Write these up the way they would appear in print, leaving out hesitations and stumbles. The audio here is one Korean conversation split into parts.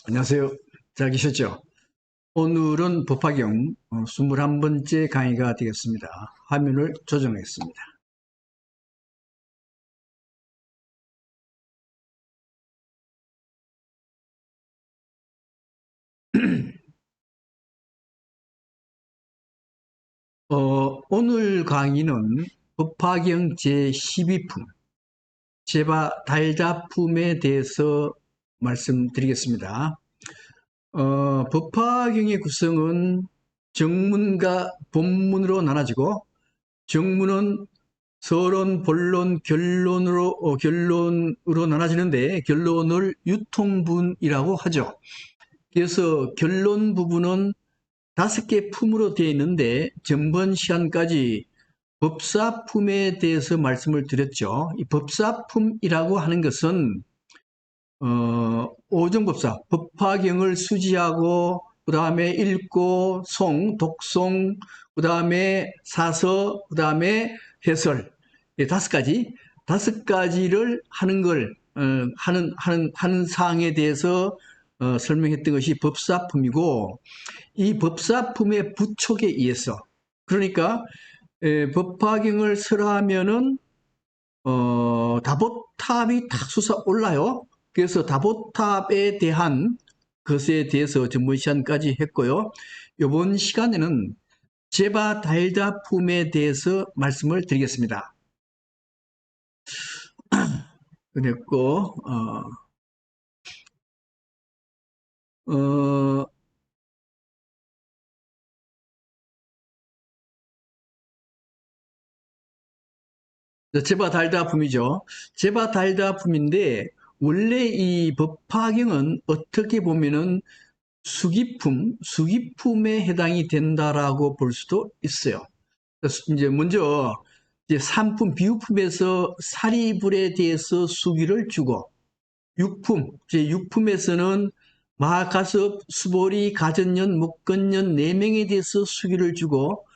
안녕하세요. 잘 계셨죠? 오늘은 법화경 21번째 강의가 되겠습니다. 화면을 조정하겠습니다. 오늘 강의는 법화경 제12품, 제바 달자품에 대해서 말씀드리겠습니다. 법화경의 구성은 정문과 본문으로 나눠지고, 정문은 서론, 본론, 결론으로 나눠지는데, 결론을 유통분이라고 하죠. 그래서 결론 부분은 5개 품으로 되어 있는데, 전번 시간까지 법사품에 대해서 말씀을 드렸죠. 이 법사품이라고 하는 것은 오정법사, 법화경을 수지하고 그 다음에 읽고 독송, 그 다음에 사서, 그 다음에 해설, 5가지, 5가지를 하는 걸 하는 사항에 대해서 설명했던 것이 법사품이고, 이 법사품의 부촉에 의해서, 그러니까 법화경을 설하면은 다보탑이 탁 솟아올라요. 그래서 다보탑에 대한 것에 대해서 전번 시간까지 했고요. 이번 시간에는 제바 달다품에 대해서 말씀을 드리겠습니다. 그랬고, 제바 달다품이죠. 제바 달다품인데, 원래 이 법화경은 어떻게 보면은 수기품에 해당이 된다라고 볼 수도 있어요. 이제 먼저 이제 산품, 비유품에서 사리불에 대해서 수기를 주고, 이제 육품에서는 마가섭, 수보리, 가전년, 목건년 4명에 대해서 수기를 주고,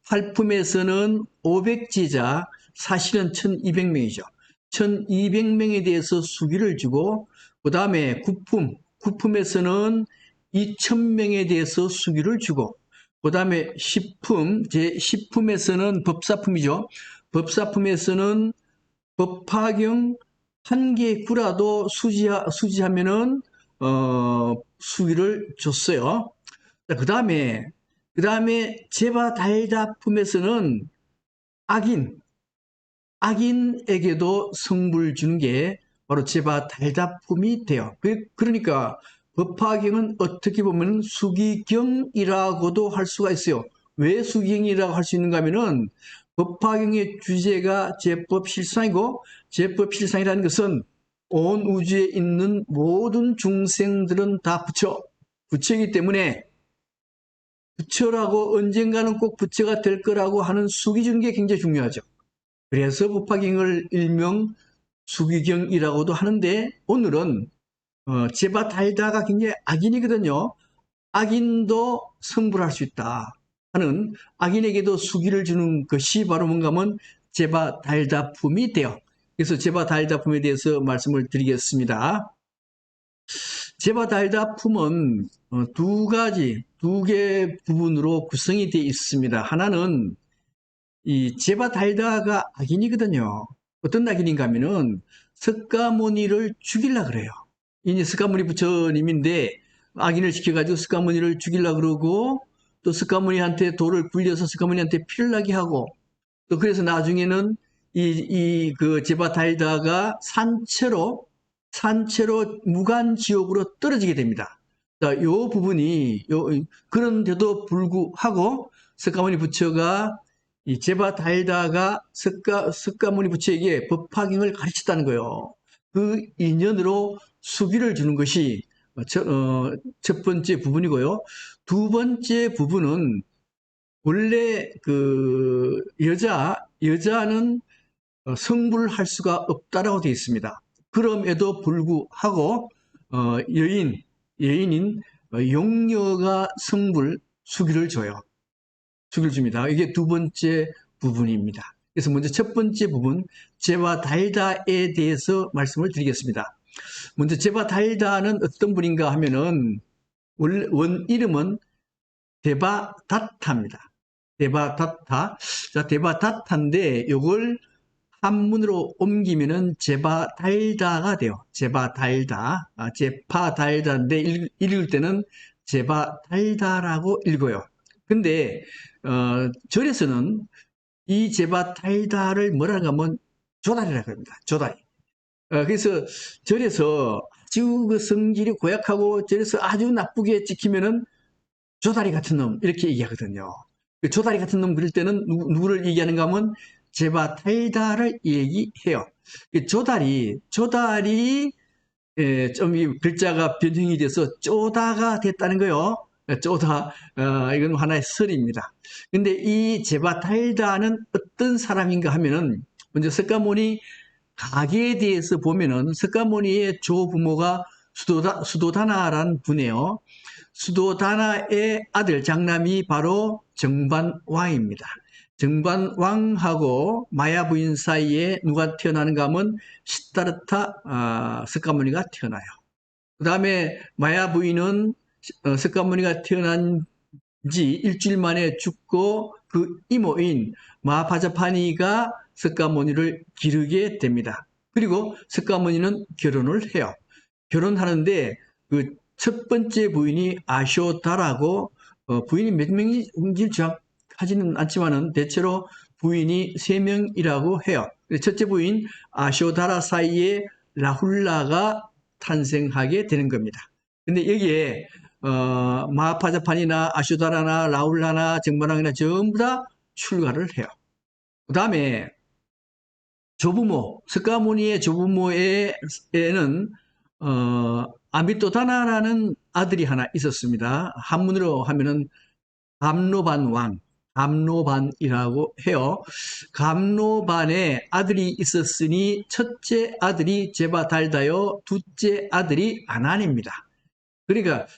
팔품에서는 500제자, 사실은 1200명이죠. 1200명에 대해서 수기를 주고, 그 다음에 구품에서는 2000명에 대해서 수기를 주고, 그 다음에 제10품에서는 법사품이죠. 법사품에서는 법화경 한 개 구라도 수지하면은 수기를 줬어요. 그 다음에 제바 달다품에서는 악인에게도 성불 주는 게 바로 제바 달다품이 돼요. 그러니까 법화경은 어떻게 보면 수기경이라고도 할 수가 있어요. 왜 수기경이라고 할 수 있는가 하면은 법화경의 주제가 제법실상이고, 제법실상이라는 것은 온 우주에 있는 모든 중생들은 다 부처이기 때문에 부처라고 언젠가는 꼭 부처가 될 거라고 하는 수기 주는 게 굉장히 중요하죠. 그래서 법화경을 일명 수기경이라고도 하는데, 오늘은 제바 달다가 굉장히 악인이거든요. 악인도 성불할 수 있다 하는, 악인에게도 수기를 주는 것이 바로 뭔가 하면 제바 달다품이 돼요. 그래서 제바 달다품에 대해서 말씀을 드리겠습니다. 제바 달다품은 두 개 부분으로 구성이 되어 있습니다. 하나는 이 제바 달다가 악인이거든요. 어떤 악인인가 하면은 석가모니를 죽이려 그래요. 이제 석가모니 부처님인데 악인을 시켜가지고 석가모니를 죽이려 그러고, 또 석가모니한테 돌을 굴려서 석가모니한테 피를 나게 하고, 또 그래서 나중에는 그 제바 달다가 산채로 무간지옥으로 떨어지게 됩니다. 자, 요 부분이 그런데도 불구하고 석가모니 부처가 이 제바 달다가 석가모니 부처에게 법화경을 가르쳤다는 거예요. 그 인연으로 수기를 주는 것이 첫 번째 부분이고요. 두 번째 부분은 원래 그 여자는 성불할 수가 없다라고 되어 있습니다. 그럼에도 불구하고 여인인 용녀가 수기를 줘요. 수기를 줍니다. 이게 두 번째 부분입니다. 그래서 먼저 첫 번째 부분, 제와 달다에 대해서 말씀을 드리겠습니다. 먼저 제바달다는 어떤 분인가 하면은 원 이름은 데바다타입니다. 데바다타. 자, 데바다타인데 요걸 한문으로 옮기면은 제바달다가 돼요. 제바달다. 제파달다인데 읽을 때는 제바달다라고 읽어요. 근데 절에서는 이 제바달다를 뭐라고 하면 조달이라고 합니다. 조달. 그래서 절에서 아주 그 성질이 고약하고 절에서 아주 나쁘게 찍히면은 조다리 같은 놈 이렇게 얘기하거든요. 그 조다리 같은 놈 그럴 때는 누구를 얘기하는가 하면 제바달다를 얘기해요. 그 조다리 좀 이 글자가 변형이 돼서 쪼다가 됐다는 거요. 쪼다 이건 하나의 설입니다. 근데 이 제바달다는 어떤 사람인가 하면은 먼저 석가모니 가계에 대해서 보면은 석가모니의 조부모가 수도다나라는 분이에요. 수도다나의 아들 장남이 바로 정반왕입니다. 정반왕하고 마야 부인 사이에 누가 태어나는가 하면 시타르타 석가모니가 태어나요. 그 다음에 마야 부인은 석가모니가 태어난 지 일주일 만에 죽고 그 이모인 마하파자파니가 석가모니를 기르게 됩니다. 그리고 석가모니는 결혼을 해요. 결혼하는데 그 첫 번째 부인이 아쇼다라고 부인이 몇 명인지 정확하지는 않지만은 대체로 부인이 3명이라고 해요. 첫째 부인 아쇼다라 사이에 라훌라가 탄생하게 되는 겁니다. 근데 여기에 마하파자판이나 아쇼다라나 라훌라나 정반왕이나 전부 다 출가를 해요. 그 다음에 조부모, 석가모니의 조부모에는 아미토다나라는 아들이 하나 있었습니다. 한문으로 하면은 감로반왕, 감로반이라고 해요. 감로반에 아들이 있었으니 첫째 아들이 제바달다요, 둘째 아들이 아난입니다. 그러니까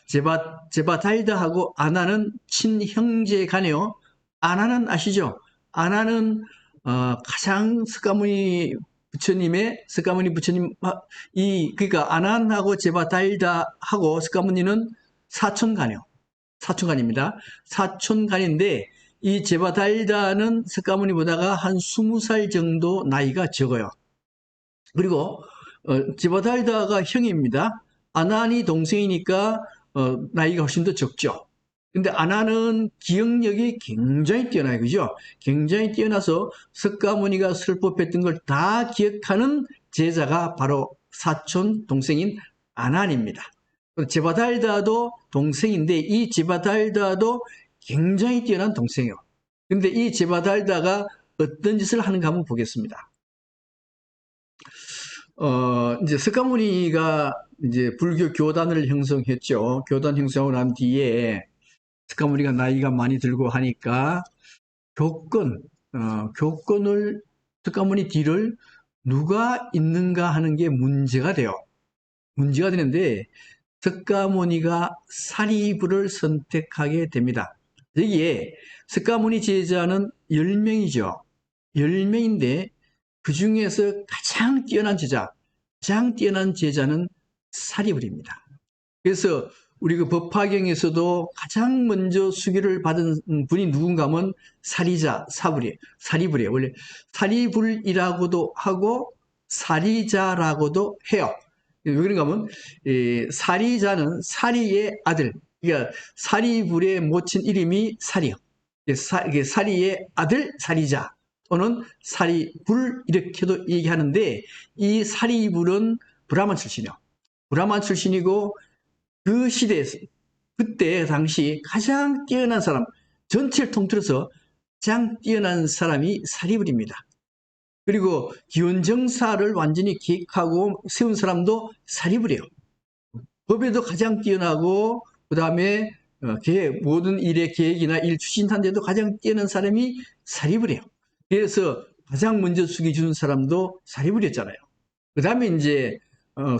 제바달다하고 아난은 친형제 간이요. 아난은 아시죠? 아난은 가장 석가모니 부처님 그러니까 아난하고 제바달다하고 석가모니는 사촌간이요. 사촌간입니다. 사촌간인데 이 제바달다는 석가모니보다가 한 20살 정도 나이가 적어요. 그리고 제바달다가 형입니다. 아난이 동생이니까 나이가 훨씬 더 적죠. 근데 아난은 기억력이 굉장히 뛰어나요. 그죠? 굉장히 뛰어나서 석가모니가 설법했던 걸 다 기억하는 제자가 바로 사촌 동생인 아난입니다. 제바달다도 동생인데 이 제바달다도 굉장히 뛰어난 동생이에요. 근데 이 제바달다가 어떤 짓을 하는가 한번 보겠습니다. 이제 석가모니가 이제 불교 교단을 형성했죠. 교단 형성을 한 뒤에 석가모니가 나이가 많이 들고 하니까 교권을 석가모니 뒤를 누가 있는가 하는 게 문제가 돼요. 문제가 되는데 석가모니가 사리부를 선택하게 됩니다. 여기에 석가모니 제자는 10명이죠. 10명인데 그 중에서 가장 뛰어난 제자는 사리불입니다. 그래서 우리 그 법화경에서도 가장 먼저 수기를 받은 분이 누군가 하면 사리불이에요. 원래 사리불이라고도 하고 사리자라고도 해요. 왜 그런가 하면 사리자는 사리의 아들, 그러니까 사리불의 모친 이름이 사리요. 사리의 아들 사리자 또는 사리불 이렇게도 얘기하는데 이 사리불은 브라만 출신이요. 브라만 출신이고 그 시대에서 그때 당시 가장 뛰어난 사람, 전체를 통틀어서 가장 뛰어난 사람이 사리불입니다. 그리고 기원정사를 완전히 기획하고 세운 사람도 사리불이에요. 법에도 가장 뛰어나고 그 다음에 모든 일의 계획이나 일 추진한 데도 가장 뛰어난 사람이 사리불이에요. 그래서 가장 먼저 숙이 준 사람도 사리불이었잖아요. 그 다음에 이제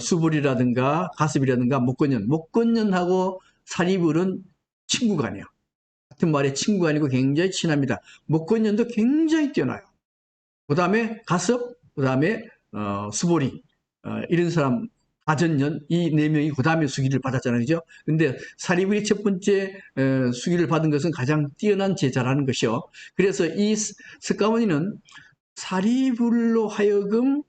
수불이라든가 가습이라든가 목건년하고 사리불은 친구가 아니에요. 같은 말에 친구가 아니고 굉장히 친합니다. 목건년도 굉장히 뛰어나요. 그 다음에 가섭, 그 다음에 수보리 이런 사람 가전년 이 네 명이 그 다음에 수기를 받았잖아요. 그죠? 근데 사리불이 첫 번째 수기를 받은 것은 가장 뛰어난 제자라는 것이요. 그래서 이 스가모니는 사리불로 하여금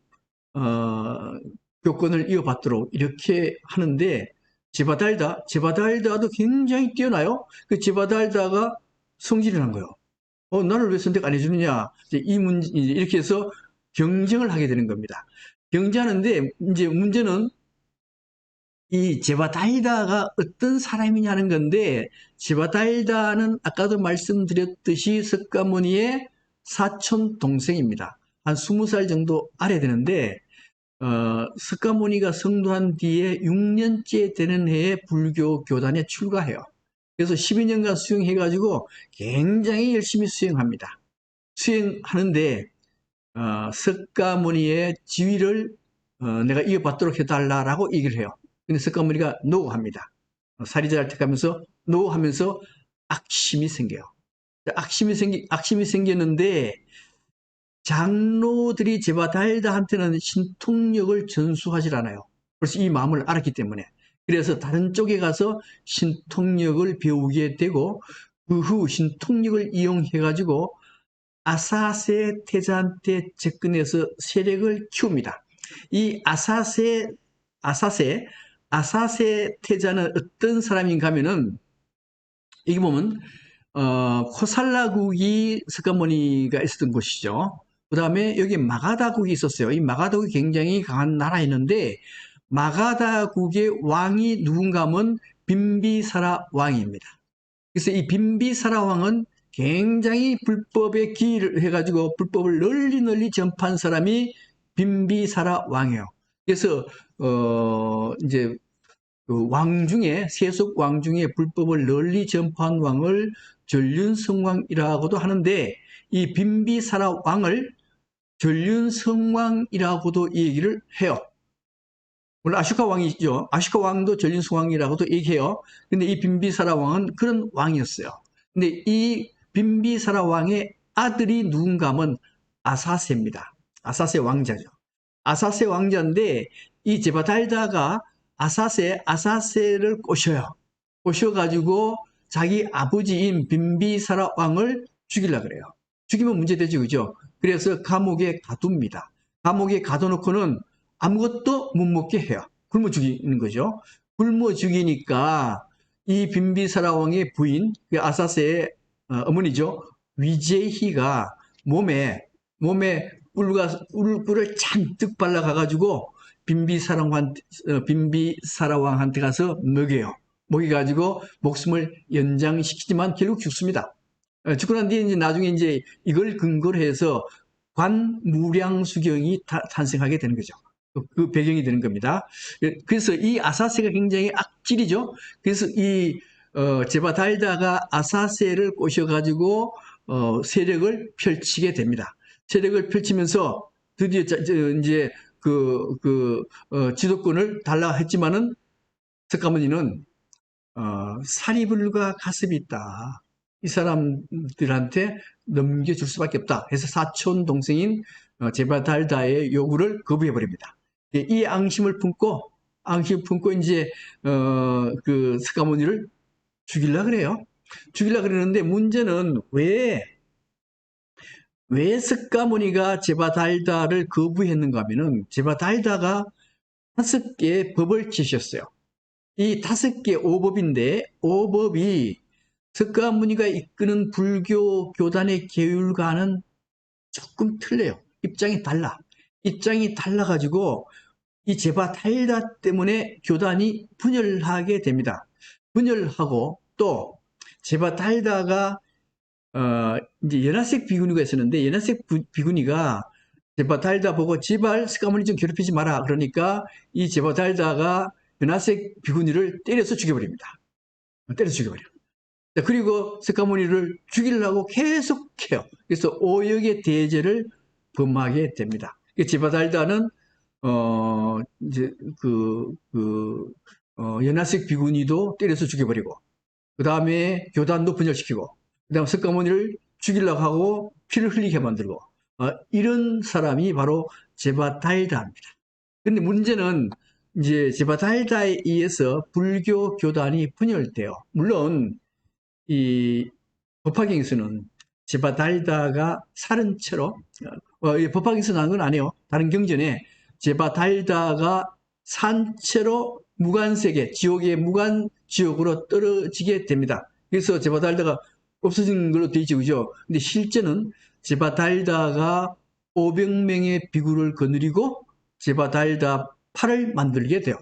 교권을 이어받도록 이렇게 하는데 제바달다도 굉장히 뛰어나요. 그 제바달다가 성질을 한 거예요. 나를 왜 선택 안 해주느냐. 이 문제, 이렇게 해서 경쟁을 하게 되는 겁니다. 경쟁하는데, 이제 문제는 이 제바다이다가 어떤 사람이냐는 건데, 제바다이다는 아까도 말씀드렸듯이 석가모니의 사촌 동생입니다. 한 20살 정도 아래 되는데, 석가모니가 성도한 뒤에 6년째 되는 해에 불교 교단에 출가해요. 그래서 12년간 수행해가지고 굉장히 열심히 수행합니다. 수행하는데 석가모니의 지위를 내가 이어받도록 해달라고 얘기를 해요. 근데 석가모니가 노합니다. 사리자를 택하면서 노하면서 악심이 생겨요. 악심이 생겼는데 장로들이 제바달다한테는 신통력을 전수하지 않아요. 그래서 이 마음을 알았기 때문에. 그래서 다른 쪽에 가서 신통력을 배우게 되고 그 후 신통력을 이용해가지고 아사세 태자한테 접근해서 세력을 키웁니다. 이 아사세 태자는 어떤 사람인가 하면은 여기 보면 코살라국이 석가모니가 있었던 곳이죠. 그 다음에 여기 마가다국이 있었어요. 이 마가다국이 굉장히 강한 나라였는데 마가다국의 왕이 누군가 하면 빈비사라 왕입니다. 그래서 이 빈비사라 왕은 굉장히 불법에 기여를 해가지고 불법을 널리 전파한 사람이 빈비사라 왕이에요. 그래서 이제 그 왕 중에 세속 왕 중에 불법을 널리 전파한 왕을 전륜성왕이라고도 하는데 이 빈비사라 왕을 전륜성왕이라고도 얘기를 해요. 물론 아쇼카 왕이죠. 아쇼카 왕도 전륜성왕이라고도 얘기해요. 근데 이 빈비사라 왕은 그런 왕이었어요. 근데 이 빈비사라 왕의 아들이 누군가 하면 아사세입니다. 아사세 왕자죠. 아사세 왕자인데 이 제바달다가 아사세를 꼬셔요. 꼬셔가지고 자기 아버지인 빈비사라 왕을 죽이려고 그래요. 죽이면 문제되죠, 그죠? 그래서 감옥에 가둡니다. 감옥에 가둬놓고는 아무것도 못 먹게 해요. 굶어 죽이는 거죠. 굶어 죽이니까 이 빈비사라 왕의 부인, 아사세의 어머니죠. 위제희가 몸에 꿀을 잔뜩 발라가가지고 빈비사라 왕한테 가서 먹여요. 먹여가지고 목숨을 연장시키지만 결국 죽습니다. 죽고 난 뒤에 이제 나중에 이제 이걸 근거로 해서 관무량수경이 탄생하게 되는 거죠. 그 배경이 되는 겁니다. 그래서 이 아사세가 굉장히 악질이죠. 그래서 이 제바달다가 아사세를 꼬셔가지고 세력을 펼치게 됩니다. 세력을 펼치면서 드디어 이제 지도권을 달라 했지만은 석가모니는 사리불과 가슴이 있다. 이 사람들한테 넘겨줄 수밖에 없다. 해서 사촌 동생인 제바달다의 요구를 거부해 버립니다. 이 앙심을 품고 이제 그 석가모니를 죽이려 그래요. 죽이려 그러는데 문제는 왜 석가모니가 제바달다를 거부했는가 하면은 제바달다가 5개의 법을 지셨어요. 이 5개 오법인데 오법이 석가모니가 이끄는 불교 교단의 계율과는 조금 틀려요. 입장이 달라가지고 이 제바달다 때문에 교단이 분열하게 됩니다. 분열하고 또 제바달다가 이제 연하색 비구니가 있었는데 연하색 비구니가 제바달다 보고 제발 석가모니 좀 괴롭히지 마라. 그러니까 이 제바달다가 연하색 비구니를 때려서 죽여버립니다. 때려서 죽여버려요. 그리고 석가모니를 죽이려고 계속해요. 그래서 오역의 대제를 범하게 됩니다. 제바달다는 이제 연하색 비구니도 때려서 죽여버리고 그 다음에 교단도 분열시키고 그 다음에 석가모니를 죽이려고 하고 피를 흘리게 만들고 이런 사람이 바로 제바달다입니다. 근데 문제는 이제 제바달다에 의해서 불교 교단이 분열돼요. 물론 이 법화경에서는 제바달다가 살은 채로 법화경에서 나온 건 아니에요. 다른 경전에 제바달다가 산채로 무간세계, 지옥의 무간지옥으로 떨어지게 됩니다. 그래서 제바달다가 없어진 걸로 되어 있죠. 그죠? 근데 실제는 제바달다가 500명의 비구를 거느리고 제바달다 파를 만들게 돼요.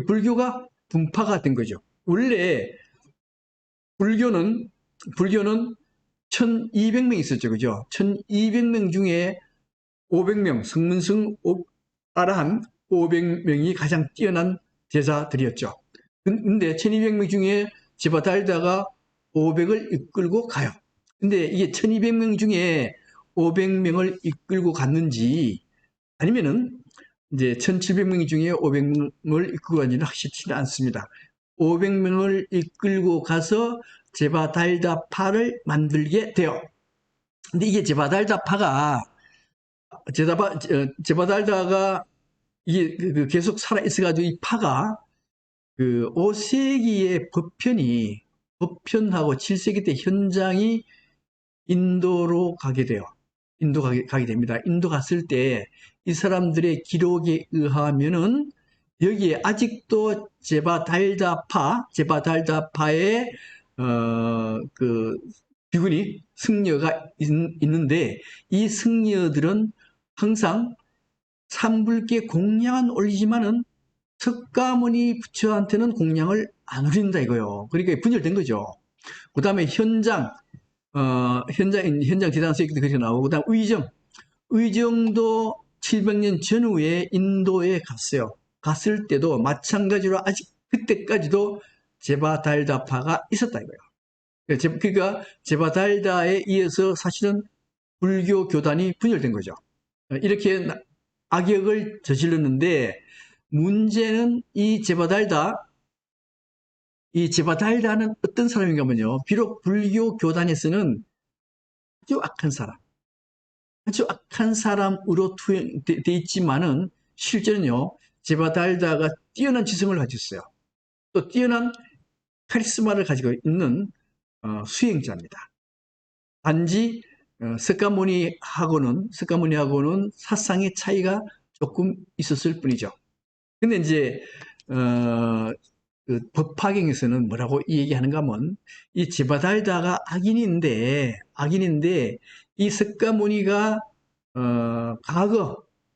불교가 분파가 된 거죠. 원래 불교는 1200명 있었죠. 그죠? 1200명 중에 500명, 성문승 아라한 500명이 가장 뛰어난 제자들이었죠. 근데 1200명 중에 제바달다가 500을 이끌고 가요. 근데 이게 1200명 중에 500명을 이끌고 갔는지 아니면은 이제 1700명 중에 500명을 이끌고 갔는지는 확실치 않습니다. 500명을 이끌고 가서 제바달다파를 만들게 돼요. 근데 이게 제바달다파가 제바달다가 이게 계속 살아 있어가지고 이 파가 그 5세기의 법편하고 7세기 때 현장이 인도로 가게 돼요. 인도 가게 됩니다. 인도 갔을 때 이 사람들의 기록에 의하면은 여기에 아직도 제바달다파의 그 비구니 승려가 있는데 이 승려들은 항상 삼불께 공양은 올리지만은 석가모니 부처한테는 공양을 안 올린다 이거요. 그러니까 분열된 거죠. 그 다음에 현장 제단서에도 그렇게 나오고, 그 다음 의정도 700년 전후에 인도에 갔어요. 갔을 때도 마찬가지로 아직 그때까지도 제바달다파가 있었다 이거예요. 그러니까 제바달다에 의해서 사실은 불교 교단이 분열된 거죠. 이렇게 악역을 저질렀는데 문제는 이 제바달다는 어떤 사람인가면요. 비록 불교 교단에서는 아주 악한 사람으로 돼 있지만은 실제는요. 제바달다가 뛰어난 지성을 가지고 있어요. 또 뛰어난 카리스마를 가지고 있는 수행자입니다. 단지 석가모니하고는 사상의 차이가 조금 있었을 뿐이죠. 근데 이제 그 법화경에서는 뭐라고 얘기하는가 하면 이 제바달다가 악인인데 이 석가모니가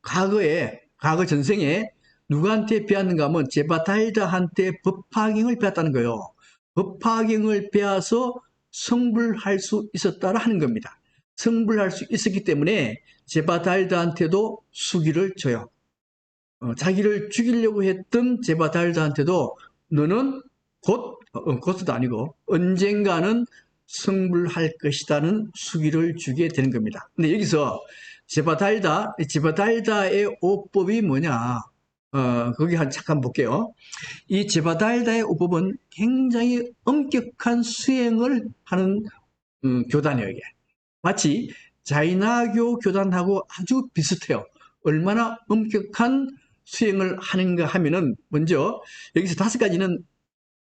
과거 전생에 누구한테 배웠는가 하면 제바달다한테 법화경을 배웠다는 거예요. 법화경을 배워서 성불할 수 있었다라 하는 겁니다. 성불할 수 있었기 때문에 제바달다한테도 수기를 줘요. 자기를 죽이려고 했던 제바달다한테도 너는 곧도 아니고 언젠가는 성불할 것이다는 수기를 주게 되는 겁니다. 근데 여기서 제바달다의 오법이 뭐냐? 거기 잠깐 볼게요. 이 제바달다의 오법은 굉장히 엄격한 수행을 하는 교단이에요. 이게. 마치 자이나교 교단하고 아주 비슷해요. 얼마나 엄격한 수행을 하는가 하면은 먼저 여기서 5가지는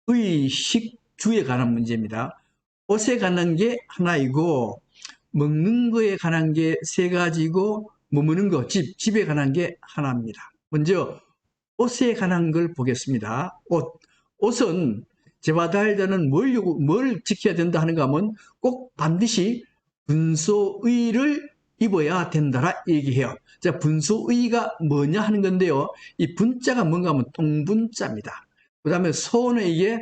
의식주에 관한 문제입니다. 옷에 관한 게 하나이고 먹는 거에 관한 게 3가지고 머무는 거, 집에 관한 게 하나입니다. 먼저 옷에 관한 걸 보겠습니다. 옷은 제바달다는 뭘 지켜야 된다 하는가 하면 꼭 반드시 분소의를 입어야 된다라 얘기해요. 자, 분소의가 뭐냐 하는 건데요. 이 분자가 뭔가 하면 똥분자입니다. 그 다음에 소는 이게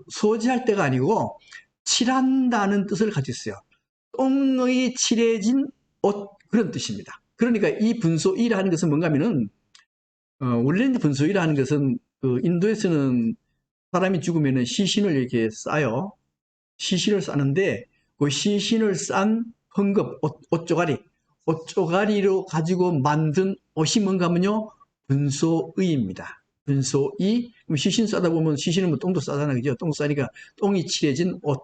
소지할 때가 아니고 칠한다는 뜻을 가지고 있어요. 똥의 칠해진 옷, 그런 뜻입니다. 그러니까 이 분소의라는 것은 뭔가 하면은 원래는 분소의라는 것은 인도에서는 사람이 죽으면 시신을 이렇게 싸요. 시신을 싸는데 그 시신을 싼 헝겊, 옷조가리로 가지고 만든 옷이 뭔가 하면요. 분소의입니다. 분소의, 시신 싸다 보면 시신은 뭐 똥도 싸잖아요. 그죠? 똥 싸니까 똥이 칠해진 옷.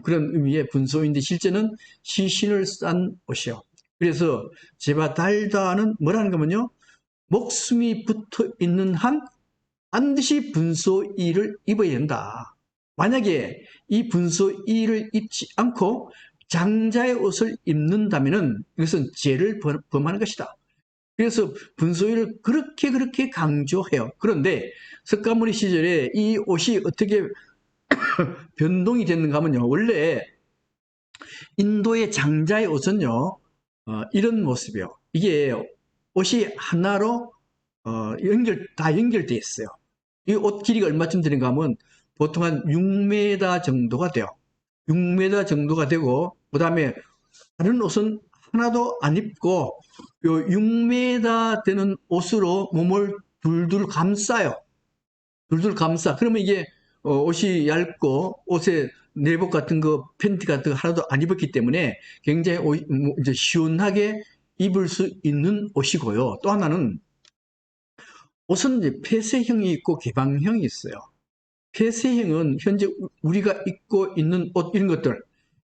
그런 의미의 분소인데 실제는 시신을 싼 옷이요. 그래서 제바달다는 뭐라는 거면요. 목숨이 붙어 있는 한 반드시 분소이를 입어야 된다. 만약에 이 분소이를 입지 않고 장자의 옷을 입는다면 이것은 죄를 범하는 것이다. 그래서 분소이를 그렇게 강조해요. 그런데 석가모니 시절에 이 옷이 어떻게 변동이 됐는가 하면요. 원래 인도의 장자의 옷은요. 이런 모습이에요. 이게 옷이 하나로 다 연결되어 있어요. 이 옷 길이가 얼마쯤 되는가 하면 보통 한 6m 정도가 돼요. 6m 정도가 되고 그 다음에 다른 옷은 하나도 안 입고 요 6m 되는 옷으로 몸을 둘둘 감싸요. 둘둘 감싸. 그러면 이게 옷이 얇고 옷에 내복 같은 거, 팬티 같은 거 하나도 안 입었기 때문에 굉장히 이제 시원하게 입을 수 있는 옷이고요. 또 하나는 옷은 이제 폐쇄형이 있고 개방형이 있어요. 폐쇄형은 현재 우리가 입고 있는 옷 이런 것들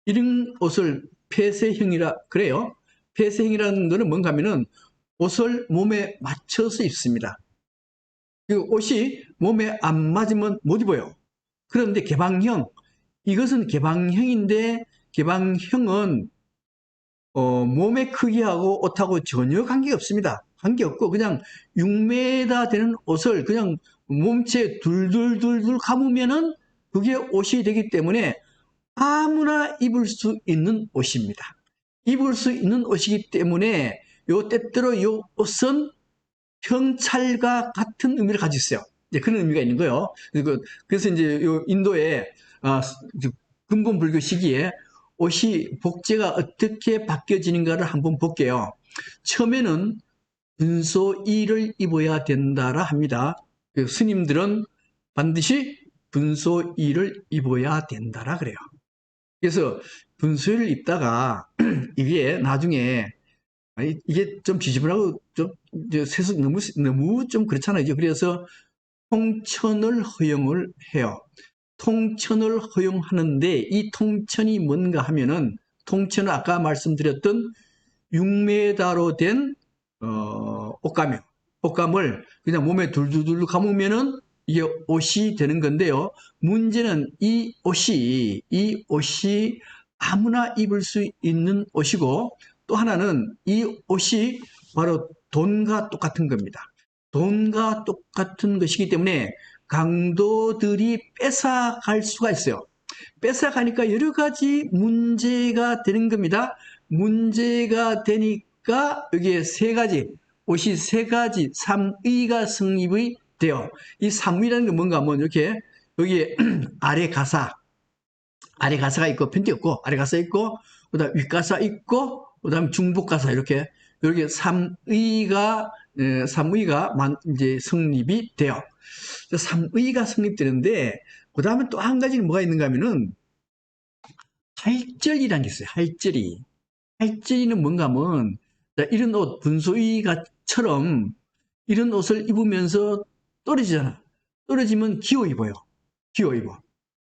이런 옷을 폐쇄형이라 그래요. 폐쇄형이라는 것은 뭔가 하면은 옷을 몸에 맞춰서 입습니다. 그 옷이 몸에 안 맞으면 못 입어요. 그런데 개방형, 이것은 개방형인데 개방형은 몸의 크기하고 옷하고 전혀 관계가 없습니다. 관계없고 그냥 6m 되는 옷을 그냥 몸체 둘둘둘둘 감으면은 그게 옷이 되기 때문에 아무나 입을 수 있는 옷입니다. 입을 수 있는 옷이기 때문에 때때로 요 옷은 형찰과 같은 의미를 가지고 있어요. 이제 그런 의미가 있는 거예요. 그래서 이제 요 인도의 근본 불교 시기에 옷이 복제가 어떻게 바뀌어지는가를 한번 볼게요. 처음에는 분소이를 입어야 된다라 합니다. 스님들은 반드시 분소이를 입어야 된다라 그래요. 그래서 분소이를 입다가 이게 나중에 이게 좀 지저분하고 좀 세수 너무 좀 그렇잖아요. 그래서 통천을 허용을 해요. 통천을 허용하는데 이 통천이 뭔가 하면은 통천은 아까 말씀드렸던 6m로 된 옷감이요. 옷감을 그냥 몸에 둘둘둘 감으면은 이게 옷이 되는 건데요. 문제는 이 옷이 아무나 입을 수 있는 옷이고 또 하나는 이 옷이 바로 돈과 똑같은 겁니다. 돈과 똑같은 것이기 때문에 강도들이 뺏어갈 수가 있어요. 뺏어가니까 여러 가지 문제가 되는 겁니다. 문제가 되니까 여기에 세 가지, 옷이 세 가지, 삼의가 성립이 돼요. 이 삼의라는 게 뭔가 하면 이렇게 여기에 아래 가사가 있고 편지 없고 아래 가사 있고 그다음 윗가사 있고 그다음 중복가사 이렇게 삼의가 이제 성립이 돼요. 삼의가 성립되는데 그다음에 또 한 가지는 뭐가 있는가 하면은 할절이라는 게 있어요. 할절이는 뭔가 하면 이런 옷 분소이가처럼 이런 옷을 입으면서 떨어지잖아. 떨어지면 기어 입어요. 기어 입어.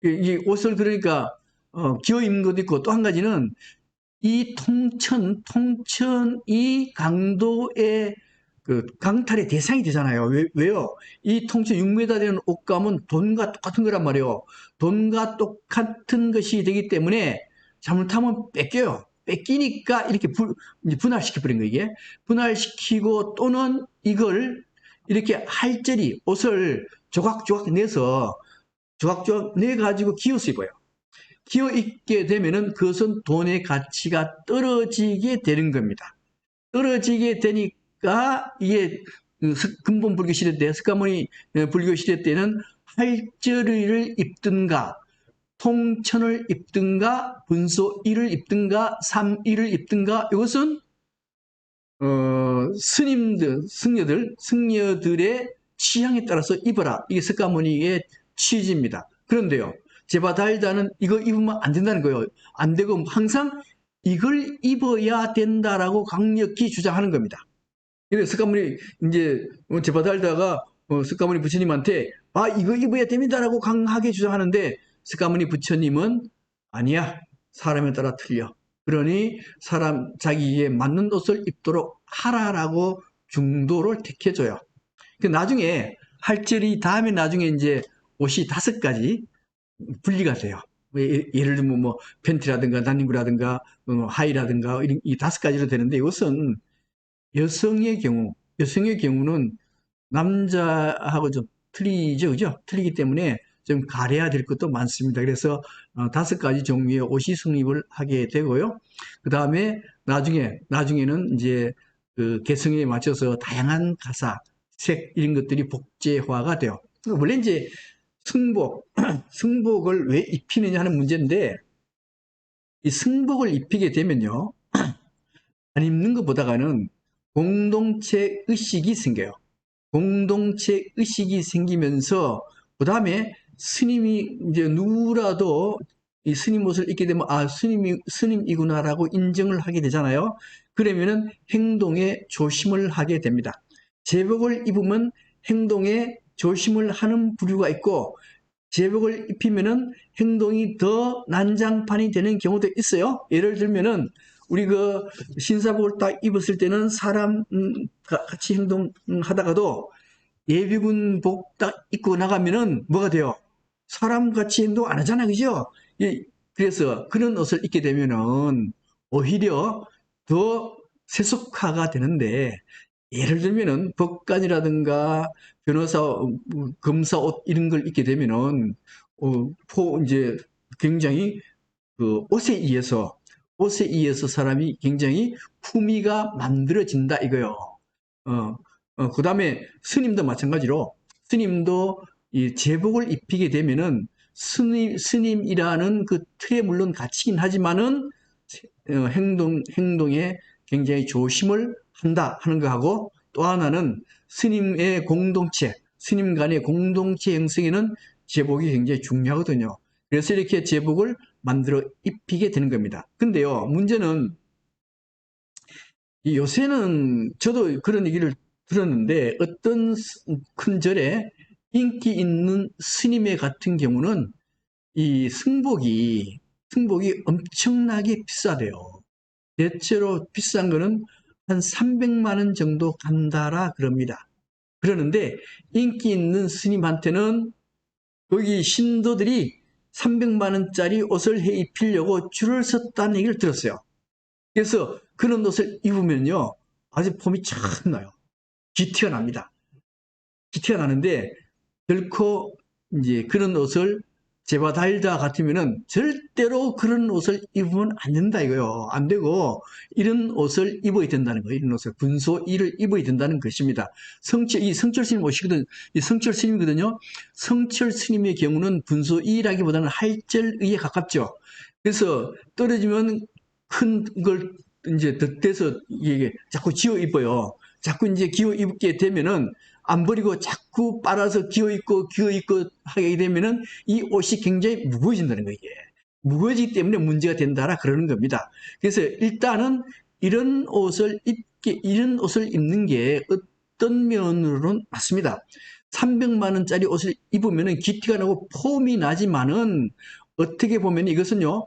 이 옷을 그러니까 기어 입는 것도 있고 또 한 가지는 이 통천이 강도의 그 강탈의 대상이 되잖아요. 왜요? 이 통천 6m 되는 옷감은 돈과 똑같은 거란 말이에요. 돈과 똑같은 것이 되기 때문에 잘못하면 뺏겨요. 뺏기니까 이렇게 분할시켜버린 거예요, 이게. 분할시키고 또는 이걸 이렇게 할절이 옷을 조각조각 내서 조각조각 내가지고 기어서 입어요. 기어 입게 되면은 그것은 돈의 가치가 떨어지게 되는 겁니다. 떨어지게 되니까 이게 근본 불교 시대 때, 석가모니 불교 시대 때는 할절을 입든가, 통천을 입든가, 분소이를 입든가, 삼이를 입든가, 이것은 스님들, 승려들의 취향에 따라서 입어라. 이게 석가모니의 취지입니다. 그런데요, 제바달다는 이거 입으면 안 된다는 거예요. 안 되고 항상 이걸 입어야 된다라고 강력히 주장하는 겁니다. 그래서 석가모니 이제 제바달다가 석가모니 부처님한테 이거 입어야 됩니다라고 강하게 주장하는데 석가모니 부처님은 아니야. 사람에 따라 틀려. 그러니 자기에 맞는 옷을 입도록 하라라고 중도를 택해줘요. 그 나중에 할절이 다음에 나중에 이제 옷이 5가지 분리가 돼요. 예를 들면 뭐 팬티라든가 난닝구라든가 하이라든가 이 5가지로 되는데 이것은 여성의 경우는 남자하고 좀 틀리죠, 그죠? 틀리기 때문에 좀 가려야 될 것도 많습니다. 그래서 5가지 종류의 옷이 성립을 하게 되고요. 그 다음에 나중에는 이제 그 개성에 맞춰서 다양한 가사, 색 이런 것들이 복제화가 돼요. 원래 이제 승복을 왜 입히느냐 하는 문제인데 이 승복을 입히게 되면요. 안 입는 것보다는 공동체 의식이 생겨요. 공동체 의식이 생기면서 그 다음에 스님이 이제 누구라도 이 스님 옷을 입게 되면 아 스님이구나라고 인정을 하게 되잖아요. 그러면은 행동에 조심을 하게 됩니다. 제복을 입으면 행동에 조심을 하는 부류가 있고 제복을 입히면은 행동이 더 난장판이 되는 경우도 있어요. 예를 들면은 우리 그 신사복을 딱 입었을 때는 사람 같이 행동하다가도 예비군복 딱 입고 나가면은 뭐가 돼요? 사람같이 행동 안 하잖아, 그죠? 그래서 그런 옷을 입게 되면은 오히려 더 세속화가 되는데 예를 들면은 법관이라든가 변호사, 검사 옷 이런 걸 입게 되면은 이제 굉장히 그 옷에 의해서 사람이 굉장히 품위가 만들어진다 이거요. 그 다음에 스님도 마찬가지로 스님도 이 제복을 입히게 되면은 스님이라는 그 틀에 물론 갇히긴 하지만은 행동에 굉장히 조심을 한다 하는 거하고 또 하나는 스님 간의 공동체 형성에는 제복이 굉장히 중요하거든요. 그래서 이렇게 제복을 만들어 입히게 되는 겁니다. 근데요, 문제는 요새는 저도 그런 얘기를 들었는데 어떤 큰 절에 인기 있는 스님의 같은 경우는 이 승복이 엄청나게 비싸대요. 대체로 비싼 거는 한 300만 원 정도 간다라 그럽니다. 그러는데 인기 있는 스님한테는 거기 신도들이 300만 원짜리 옷을 해 입히려고 줄을 섰다는 얘기를 들었어요. 그래서 그런 옷을 입으면요 아주 폼이 참 나요. 기티가 납니다. 기티가 나는데 결코 이제 그런 옷을 제바달다 같으면은 절대로 그런 옷을 입으면 안 된다 이거요. 안 되고 이런 옷을 입어야 된다는 거예요. 이런 옷을 분소이를 입어야 된다는 것입니다. 이 성철 스님 옷이거든. 이 성철 스님이거든요. 성철 스님의 경우는 분소이라기보다는 할절의에 가깝죠. 그래서 떨어지면 큰 걸 이제 덧대서 이게 자꾸 지어 입어요. 자꾸 이제 기어 입게 되면은 안 버리고 자꾸 빨아서 기어 입고 하게 되면은 이 옷이 굉장히 무거워진다는 거예요. 무거워지기 때문에 문제가 된다라 그러는 겁니다. 그래서 일단은 이런 옷을 입는 게 어떤 면으로는 맞습니다. 300만 원짜리 옷을 입으면은 기티가 나고 폼이 나지만은 어떻게 보면 이것은요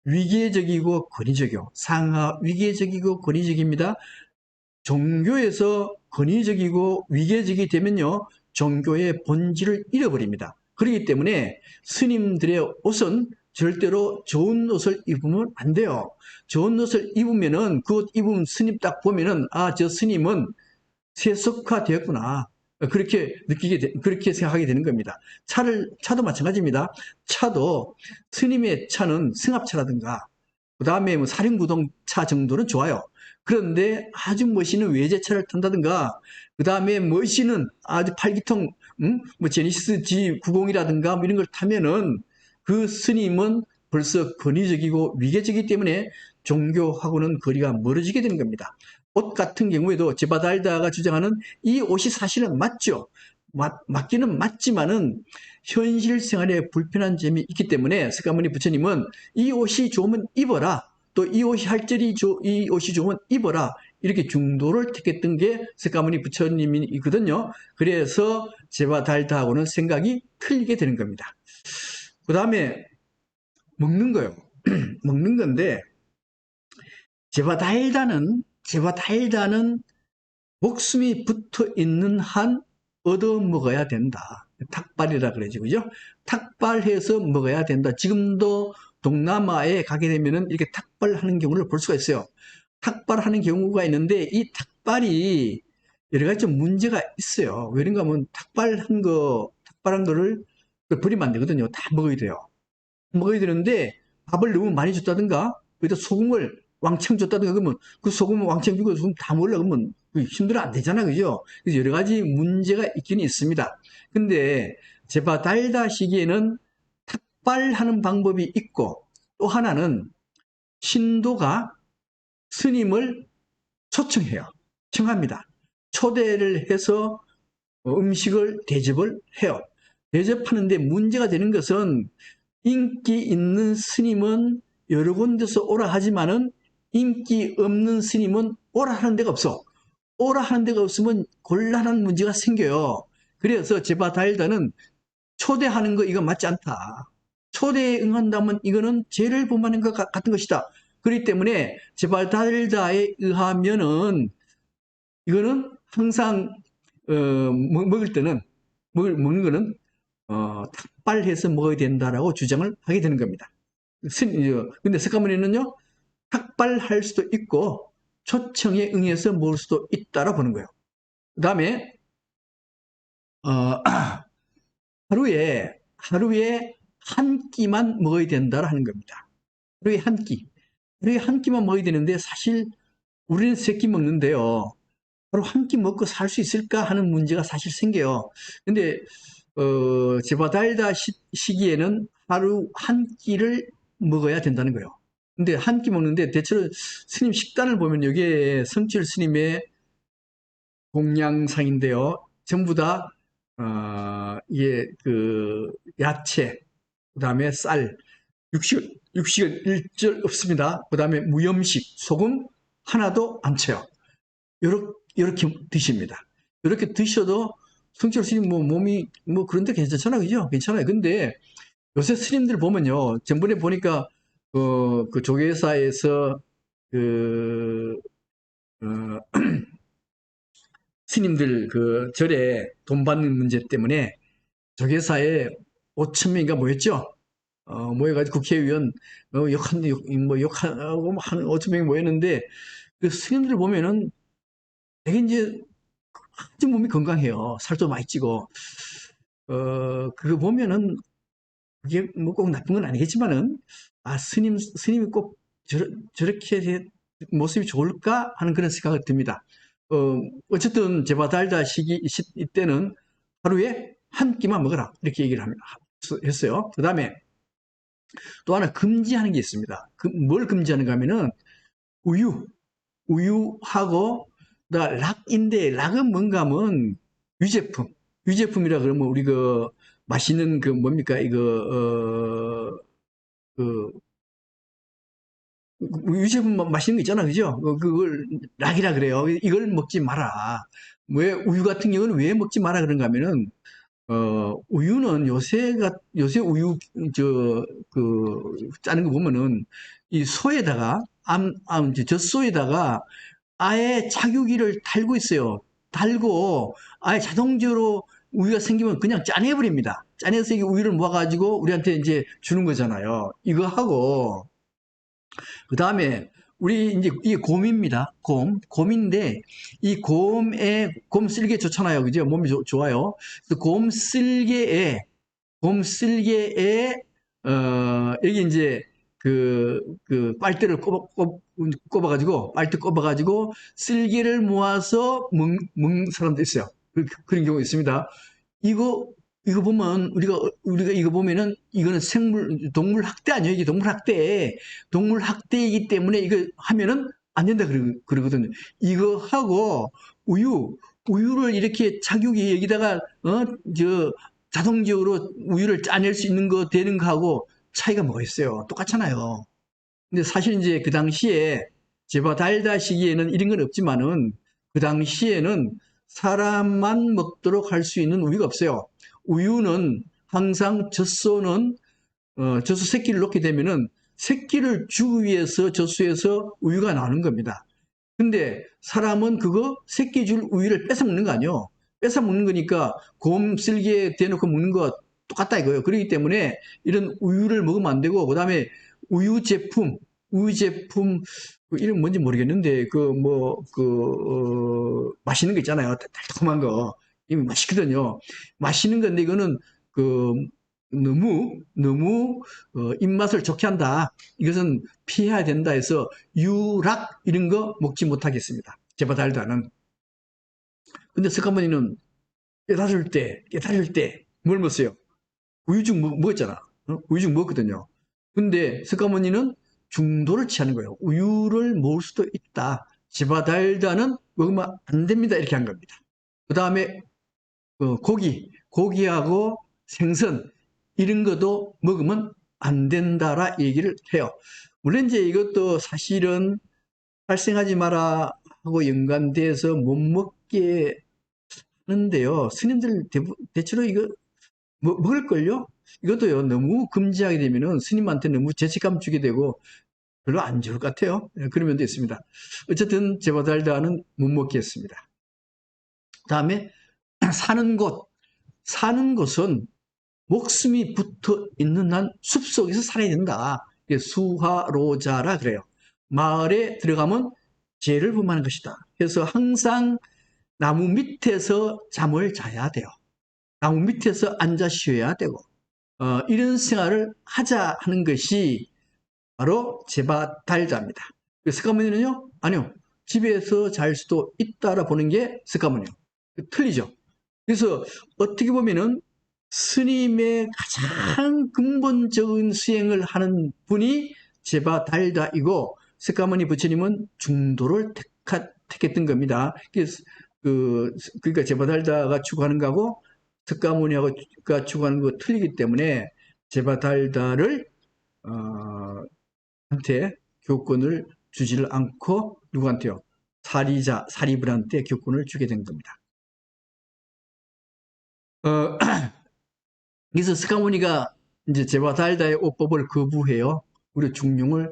위계적이고 권위적이요. 상하 위계적이고 권위적입니다. 종교에서 권위적이고 위계적이 되면요 종교의 본질을 잃어버립니다. 그렇기 때문에 스님들의 옷은 절대로 좋은 옷을 입으면 안 돼요. 좋은 옷을 입으면은 그 옷 입은 스님 딱 보면은 아, 저 스님은 세속화되었구나. 그렇게 생각하게 되는 겁니다. 차도 마찬가지입니다. 차도 스님의 차는 승합차라든가 그 다음에 뭐 사륜구동차 정도는 좋아요. 그런데 아주 멋있는 외제차를 탄다든가 그 다음에 멋있는 아주 팔기통 뭐 제니시스 G90이라든가 뭐 이런 걸 타면은 그 스님은 벌써 권위적이고 위계적이기 때문에 종교하고는 거리가 멀어지게 되는 겁니다. 옷 같은 경우에도 제바달다가 주장하는 이 옷이 사실은 맞죠. 맞기는 맞지만은 현실 생활에 불편한 점이 있기 때문에 석가모니 부처님은 이 옷이 좋으면 입어라. 또 이 옷이 좋으면 입어라. 이렇게 중도를 택했던 게 석가모니 부처님이거든요. 그래서 제바달다하고는 생각이 틀리게 되는 겁니다. 그 다음에 먹는 거요. 먹는 건데 제바달다는 목숨이 붙어 있는 한 얻어 먹어야 된다. 탁발이라 그러죠. 그죠? 탁발해서 먹어야 된다. 지금도 동남아에 가게 되면은 이렇게 탁발하는 경우를 볼 수가 있어요. 탁발하는 경우가 있는데 이 탁발이 여러 가지 좀 문제가 있어요. 왜 그런가 하면 탁발한 거를 버리면 안 되거든요. 다 먹어야 돼요. 먹어야 되는데 밥을 너무 많이 줬다든가 거기다 소금을 왕창 줬다든가 그러면 그 소금을 왕창 주고 소금 다 먹으려고 하면 힘들어 안 되잖아. 그죠? 그래서 여러 가지 문제가 있긴 있습니다. 근데 제바 달다 시기에는 탁발하는 방법이 있고 또 하나는 신도가 스님을 초청해요. 청합니다. 초대를 해서 음식을 대접을 해요. 대접하는데 문제가 되는 것은 인기 있는 스님은 여러 군데서 오라 하지만은 인기 없는 스님은 오라 하는 데가 없어. 오라 하는 데가 없으면 곤란한 문제가 생겨요. 그래서 제바다일다는 초대하는 거 이거 맞지 않다. 초대에 응한다면 이거는 죄를 범하는 것 같은 것이다. 그렇기 때문에 제바다일다에 의하면은 이거는 항상 먹을 때는 먹는 거는 탁발해서 먹어야 된다라고 주장을 하게 되는 겁니다. 근데 석가모니는요 탁발할 수도 있고 초청에 응해서 먹을 수도 있다라 보는 거예요. 그 다음에 어, 하루에 한 끼만 먹어야 된다라 하는 겁니다. 하루에 한 끼만 먹어야 되는데 사실 우리는 세 끼 먹는데요. 하루 한 끼 먹고 살 수 있을까 하는 문제가 사실 생겨요. 근데 제바달다 시기에는 하루 한 끼를 먹어야 된다는 거예요. 근데 한 끼 먹는데 대체로 스님 식단을 보면 여기에 성칠 스님의 공양상인데요. 전부 다 이게 그 야채, 그다음에 쌀, 육식은 일절 없습니다. 그다음에 무염식, 소금 하나도 안 쳐요. 이렇게 드십니다. 이렇게 드셔도 성철 스님 뭐 몸이 뭐 그런데 괜찮잖아, 그죠? 괜찮아요. 근데 요새 스님들 보면요, 전번에 보니까 그 조계사에서 그 어, 스님들 그 절에 돈 받는 문제 때문에 조계사에 5천 명인가 모였죠. 모여가지고 국회의원 욕하고 한 5천 명이 모였는데 그 스님들 보면은 되게 이제 아주 몸이 건강해요. 살도 많이 찌고 그거 보면은 그게 뭐 꼭 나쁜 건 아니겠지만은 아 스님이 꼭 저렇게 모습이 좋을까 하는 그런 생각이 듭니다. 어쨌든 제바달다 시기 이때는 하루에 한 끼만 먹어라 이렇게 얘기를 했어요. 그 다음에 또 하나 금지하는 게 있습니다. 뭘 금지하는가 하면은 우유하고 락인데 락은 뭔가 하면 유제품이라 그러면 우리 그 맛있는 그 뭡니까 이거 그 유제품 맛있는 거 있잖아, 그죠? 그걸 락이라 그래요. 이걸 먹지 마라. 왜 우유 같은 경우는 왜 먹지 마라 그런가 하면은 우유는 요새 우유 짜는 거 보면은 이 소에다가 젖소에다가 아예 착유기를 달고 있어요. 달고 아예 자동적으로 우유가 생기면 그냥 짜내버립니다. 짜내서 이 우유를 모아가지고 우리한테 이제 주는 거잖아요. 이거 하고 그 다음에 우리 이제 이게 곰입니다. 곰인데 이 곰 쓸개 좋잖아요. 그죠? 몸이 좋아요. 그래서 곰 쓸개에 여기 이제 빨대를 빨대 꼽아가지고 쓸개를 모아서 먹는 사람도 있어요. 그런 경우 있습니다. 이거 보면 우리가 이거 보면은 이거는 동물 학대 아니에요? 이게 동물 학대이기 때문에 이거 하면은 안 된다 그러거든요. 이거 하고 우유를 이렇게 착육이 여기다가 저 자동적으로 우유를 짜낼 수 있는 거 되는 거하고 차이가 뭐가 있어요? 똑같잖아요. 근데 사실 이제 그 당시에 제바 달다 시기에는 이런 건 없지만은 그 당시에는 사람만 먹도록 할 수 있는 우유가 없어요. 우유는 항상 젖소 새끼를 놓게 되면은 새끼를 주기 위해서 젖소에서 우유가 나오는 겁니다. 근데 사람은 그거 새끼 줄 우유를 뺏어 먹는 거 아니에요. 뺏어 먹는 거니까 곰 쓸개 대놓고 먹는 거 똑같다 이거예요. 그렇기 때문에 이런 우유를 먹으면 안 되고, 그 다음에 우유 제품, 그 이름 뭔지 모르겠는데, 맛있는 거 있잖아요. 달콤한 거. 이거 맛있거든요. 맛있는 건데, 이거는 그, 너무 입맛을 좋게 한다. 이것은 피해야 된다 해서 유락 이런 거 먹지 못하겠습니다. 제바 달다는. 근데 석가모니는 깨달을 때 뭘 먹었어요? 우유죽 먹었잖아. 우유죽 먹었거든요. 근데 석가모니는 중도를 취하는 거예요. 우유를 먹을 수도 있다. 제바 달다는 먹으면 안 됩니다. 이렇게 한 겁니다. 그 다음에 고기하고 생선 이런 것도 먹으면 안 된다라 얘기를 해요. 물론 이제 이것도 사실은 발생하지 마라 하고 연관돼서 못 먹게 하는데요. 스님들 대체로 이거 먹을걸요? 이것도요, 너무 금지하게 되면은 스님한테 너무 죄책감 주게 되고 별로 안 좋을 것 같아요. 그런 면도 있습니다. 어쨌든 제바달다는 못 먹겠습니다. 다음에 사는 곳은 목숨이 붙어 있는 한 숲속에서 살아야 된다. 수화로자라 그래요. 마을에 들어가면 죄를 범하는 것이다. 그래서 항상 나무 밑에서 잠을 자야 돼요. 나무 밑에서 앉아 쉬어야 되고, 이런 생활을 하자 하는 것이 바로 제바달자입니다. 스가모니는요? 아니요. 집에서 잘 수도 있다라 보는 게 스가모니요. 틀리죠. 그래서 어떻게 보면은 스님의 가장 근본적인 수행을 하는 분이 제바달다이고, 석가모니 부처님은 중도를 택했던 겁니다. 그러니까 제바달다가 추구하는 거하고 석가모니가 추구하는 거 틀리기 때문에 제바달다를 한테 교권을 주지를 않고 누구한테요? 사리불한테 교권을 주게 된 겁니다. 그래서 스가모니가 이제 제바달다의 오법을 거부해요. 우리 중용을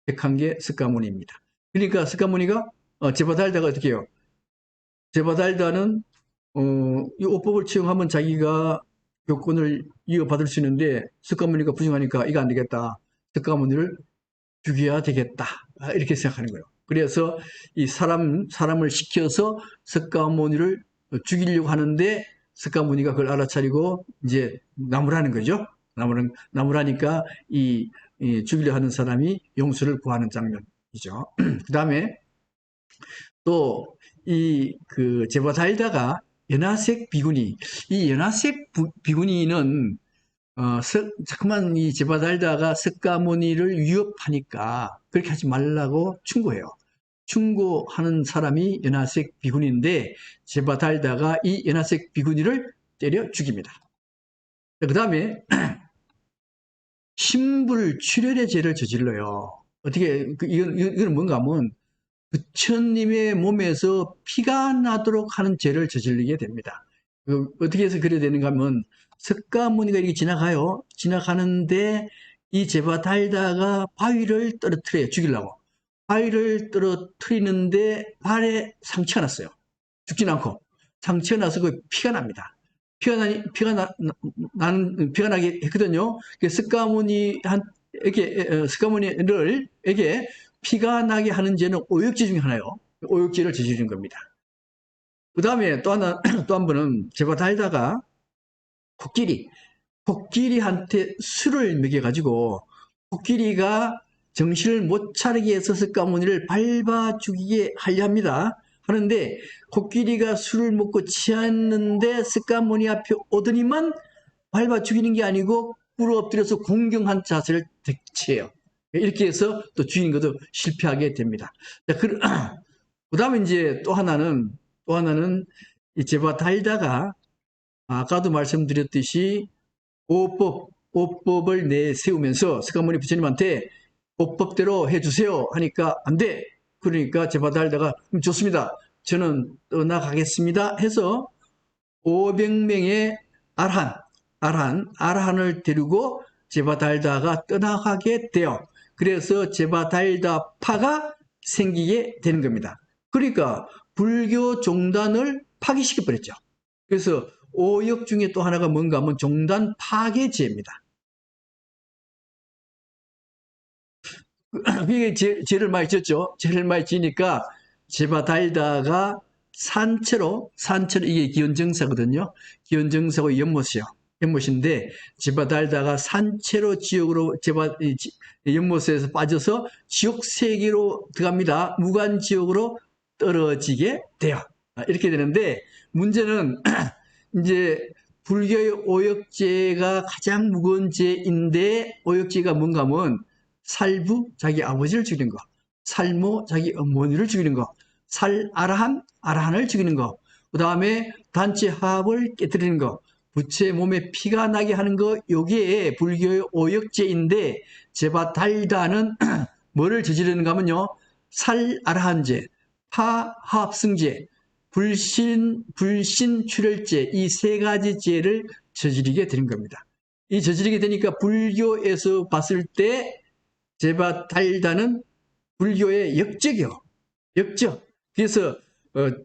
택한 게 스가모니입니다. 그러니까 스가모니가 제바달다가 어떻게 해요? 제바달다는 이 오법을 채용하면 자기가 교권을 이어받을 수 있는데 스가모니가 부정하니까 이거 안 되겠다. 스가모니를 죽여야 되겠다. 이렇게 생각하는 거예요. 그래서 이 사람을 시켜서 석가모니를 죽이려고 하는데 석가모니가 그걸 알아차리고 이제 나무라는 거죠. 나무라니까 이 죽이려 하는 사람이 용서를 구하는 장면이죠. 그 다음에 또 그 제바달다가 연하색 비구니, 이 연하색 비구니는 자꾸만 이 제바달다가 석가모니를 위협하니까 그렇게 하지 말라고 충고해요. 충고하는 사람이 연하색 비구니인데 제바달다가 이 연하색 비구니를 때려 죽입니다. 그 다음에 심불출혈의 죄를 저질러요. 어떻게 이건 뭔가 하면 부처님의 몸에서 피가 나도록 하는 죄를 저질리게 됩니다. 어떻게 해서 그래야 되는가 하면 석가모니가 이렇게 지나가요. 지나가는데 이 제바달다가 바위를 떨어뜨려요. 죽이려고. 바위를 떨어뜨리는데 발에 상처가 났어요. 죽진 않고. 상처가 나서 그 피가 납니다. 피가 나게 했거든요. 스가모니에게 피가 나게 하는 죄는 오역죄 중에 하나예요. 오역죄를 저지른 겁니다. 그 다음에 또 한 번은 제바달다가 코끼리한테 술을 먹여가지고 코끼리가 정신을 못 차리게 해서 석가모니를 밟아 죽이게 하려 합니다. 하는데 코끼리가 술을 먹고 취했는데 석가모니 앞에 오더니만 밟아 죽이는 게 아니고 꿇어 엎드려서 공경한 자세를 취해요. 이렇게 해서 또 죽이는 것도 실패하게 됩니다. 그 다음에 이제 또 하나는 이 제바달다가 아까도 말씀드렸듯이 오법을 내세우면서 석가모니 부처님한테 오법대로 해주세요 하니까 안 돼. 그러니까 제바달다가 좋습니다. 저는 떠나가겠습니다 해서 500명의 아라한을 데리고 제바달다가 떠나가게 돼요. 그래서 제바달다파가 생기게 되는 겁니다. 그러니까 불교 종단을 파기시켜버렸죠. 그래서 오역 중에 또 하나가 뭔가 하면 종단 파괴죄입니다. 그게 죄를 많이 졌죠. 죄를 많이 지니까 제바 달다가 산채로 이게 기원정사거든요. 기원정사고 연못이요. 연못인데 제바 달다가 산채로 지옥으로 연못에서 빠져서 지옥 세계로 들어갑니다. 무간지옥으로 떨어지게 돼요. 이렇게 되는데 문제는 이제 불교의 오역죄가 가장 무거운 죄인데 오역죄가 뭔가 하면 살부 자기 아버지를 죽이는 거, 살모 자기 어머니를 죽이는 거, 아라한을 죽이는 거, 그 다음에 단체 화합을 깨뜨리는 거, 부처의 몸에 피가 나게 하는 거, 요게 불교의 오역죄인데 제바 달다는 뭐를 저지르는가 하면요, 아라한죄, 파합승죄, 불신출혈죄 이 세 가지 죄를 저지르게 되는 겁니다. 이 저지르게 되니까 불교에서 봤을 때 제바 달다는 불교의 역적이요. 역적. 그래서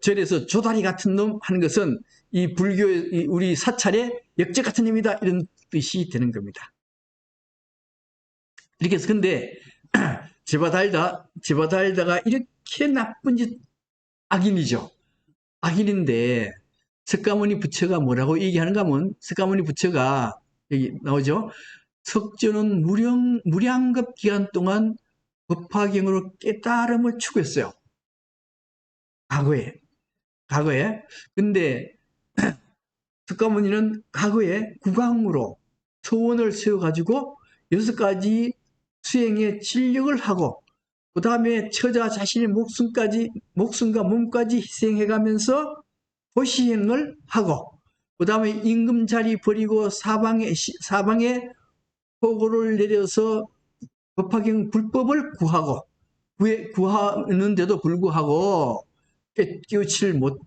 절에서 조다리 같은 놈 하는 것은 이 불교의 우리 사찰의 역적 같은 놈이다 이런 뜻이 되는 겁니다. 이렇게 해서 근데 제바 달다가 이렇게 나쁜 짓 악인이죠. 악인인데 석가모니 부처가 뭐라고 얘기하는가 하면 석가모니 부처가 여기 나오죠. 석조는 무량급 기간 동안 법화경으로 깨달음을 추구했어요. 과거에. 근데 석가모니는 과거에 국왕으로 소원을 세워가지고 6가지 수행에 진력을 하고 그 다음에 처자 자신의 목숨과 몸까지 희생해가면서 도시행을 하고 그 다음에 임금자리 버리고 사방에 포고를 내려서 법화경 불법을 구하는데도 불구하고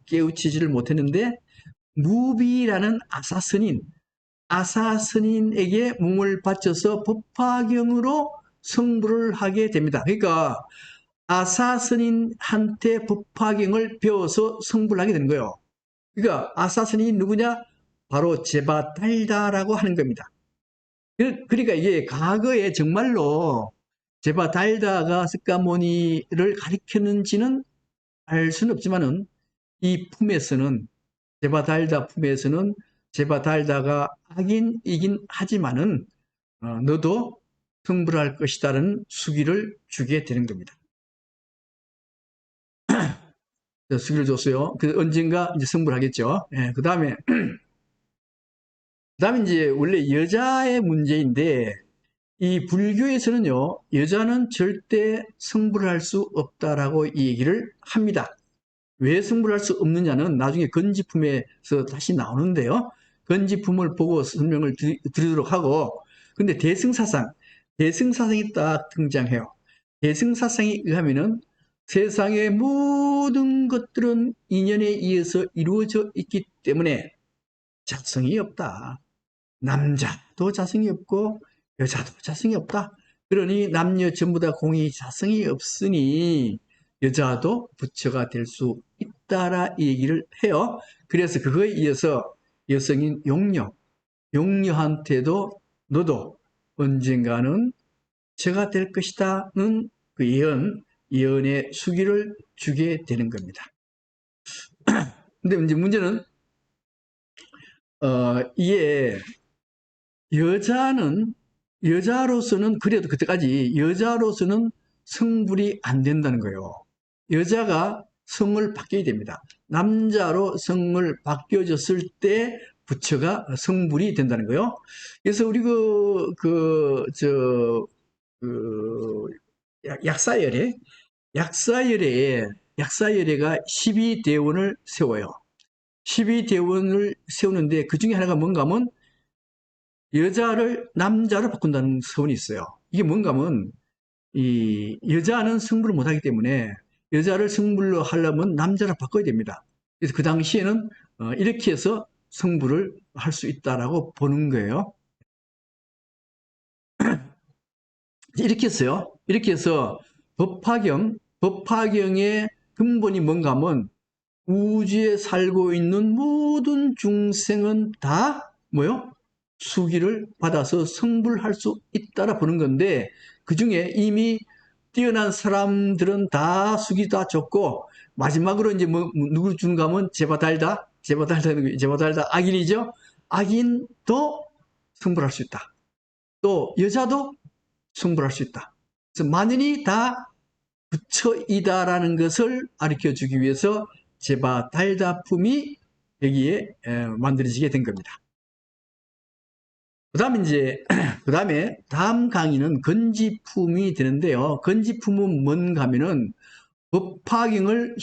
깨우치지를 못했는데 무비라는 아사스님에게 몸을 바쳐서 법화경으로 성불을 하게 됩니다. 그러니까 아사스님한테 법화경을 배워서 성불하게 되는 거예요. 그러니까 아사스님이 누구냐? 바로 제바달다라고 하는 겁니다. 그러니까 이게 과거에 정말로 제바달다가 석가모니를 가리켰는지는 알 수는 없지만은 이 품에서는 제바달다가 악인이긴 하지만은 너도 성불할 것이다라는 수기를 주게 되는 겁니다. 수기를 줬어요. 그 언젠가 이제 성불하겠죠. 예, 그 다음에 이제 원래 여자의 문제인데 이 불교에서는요 여자는 절대 성불할 수 없다라고 얘기를 합니다. 왜 성불할 수 없느냐는 나중에 건지품에서 다시 나오는데요. 건지품을 보고 설명을 드리도록 하고 근데 대승사상이 딱 등장해요. 대승사상에 의하면은 세상의 모든 것들은 인연에 의해서 이루어져 있기 때문에 자성이 없다. 남자도 자성이 없고 여자도 자성이 없다. 그러니 남녀 전부 다 공이 자성이 없으니 여자도 부처가 될 수 있다라 얘기를 해요. 그래서 그거에 이어서 여성인 용녀한테도 너도 언젠가는 부처가 될 것이다는 그 예언의 수기를 주게 되는 겁니다. 근데 이제 문제는 이게 여자로서는 그래도 그때까지 여자로서는 성불이 안 된다는 거예요. 여자가 성을 바뀌어야 됩니다. 남자로 성을 바뀌어졌을 때 부처가 성불이 된다는 거예요. 그래서 우리 약사열애가 12대원을 세워요. 12대원을 세우는데 그 중에 하나가 뭔가 하면 여자를 남자로 바꾼다는 서원이 있어요. 이게 뭔가 하면 이 여자는 성불을 못하기 때문에 여자를 성불로 하려면 남자로 바꿔야 됩니다. 그래서 그 당시에는 이렇게 해서 성불을 할 수 있다라고 보는 거예요. 이렇게 했어요. 이렇게 해서 법화경에 근본이 뭔가 하면 우주에 살고 있는 모든 중생은 다 뭐요? 수기를 받아서 성불할 수 있다라 보는 건데 그 중에 이미 뛰어난 사람들은 다 수기 다 줬고 마지막으로 이제 뭐 누구 주는가 하면 제바달다 악인이죠. 악인도 성불할 수 있다. 또 여자도 성불할 수 있다. 그래서 만인이 다 부처이다라는 것을 가르쳐 주기 위해서 제바달다품이 여기에 만들어지게 된 겁니다. 그 다음에 다음 강의는 건지품이 되는데요. 건지품은 뭔가 하면은 법화경을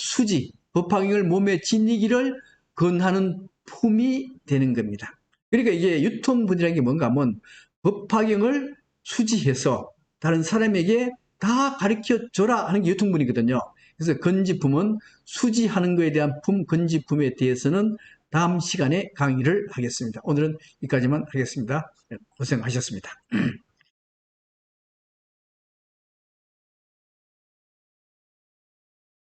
법화경을 몸에 지니기를 권하는 품이 되는 겁니다. 그러니까 이게 유통분이라는 게 뭔가 하면 법화경을 수지해서 다른 사람에게 다 가르쳐 줘라 하는 게 유통분이거든요. 그래서 건지품은 수지하는 것에 대한 건지품에 대해서는 다음 시간에 강의를 하겠습니다. 오늘은 여기까지만 하겠습니다. 고생하셨습니다.